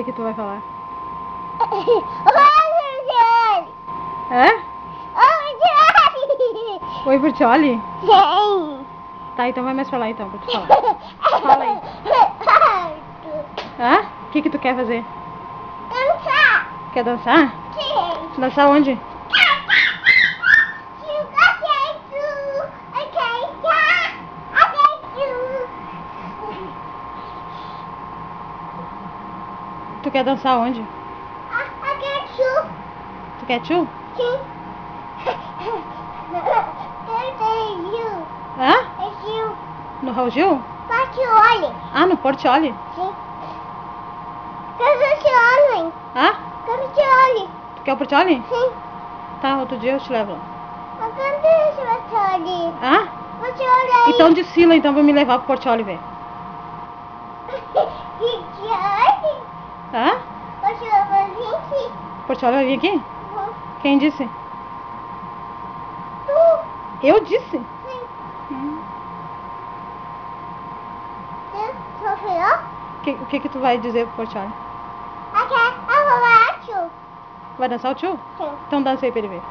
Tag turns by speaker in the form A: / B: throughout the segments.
A: que tu vai falar?
B: Oi, Portiolli!
A: É?
B: Oi, Portiolli!
A: Oi, Portiolli?
B: Sim!
A: Tá, então vai mais pra lá então, pra te falar. Fala aí. Hã? O que tu quer fazer?
B: Dançar!
A: Quer dançar?
B: Sim!
A: Dançar onde? Tu quer dançar onde? Tu quer tchu?
B: Sim!
A: Hã?
B: É Gil!
A: No Raul Gil?
B: Portiolli!
A: Ah, no Portiolli?
B: Sim! Portiolli!
A: Hã?
B: Portiolli!
A: Tu quer o Portiolli?
B: Sim!
A: Tá, outro dia eu te levo lá.
B: Portiolli!
A: Hã?
B: Portiolli!
A: Então desfila então pra me levar pro Portiolli ver.
B: Portiolli!
A: Hã?
B: Portiolli vai vir aqui!
A: Portiolli vai vir aqui? Quem disse?
B: Tu!
A: Eu disse?
B: Sim! Sofreu?
A: O que tu vai dizer pro Portiolli?
B: Eu vou lá, tio!
A: Vai dançar o tio?
B: Sim!
A: Então dança aí pra ele ver.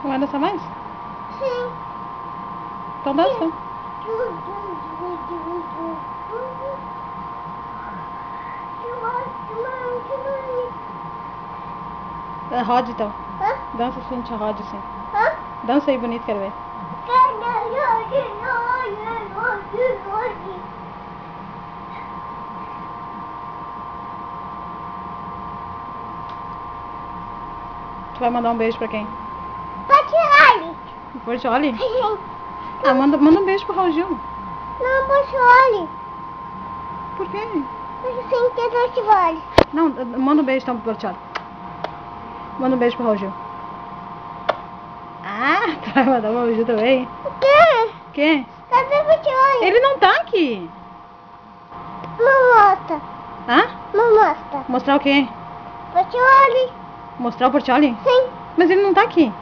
A: Não vai dançar mais?
B: Sim!
A: Então dança. Roda então.
B: Hã?
A: Dança assim, te roda assim.
B: Hã?
A: Dança aí bonito, quero ver. Tu vai mandar um beijo pra quem?
B: Portiolli!
A: Pro Portiolli?
B: Sim!
A: Ah, manda um beijo pro Raul Gil.
B: Não, Portiolli!
A: Por quê?
B: Sim, que Portiolli!
A: Não, manda um beijo então pro Portiolli. Manda um beijo pro Raul Gil. Ah, tu vai mandar pro Raul Gil também?
B: O quê?
A: O quê?
B: Cadê o Portiolli?
A: Ele não tá aqui.
B: Mostra!
A: Hã?
B: Mostra!
A: Mostrar o quê?
B: Portiolli!
A: Mostrar o Portiolli?
B: Sim!
A: Mas ele não tá aqui.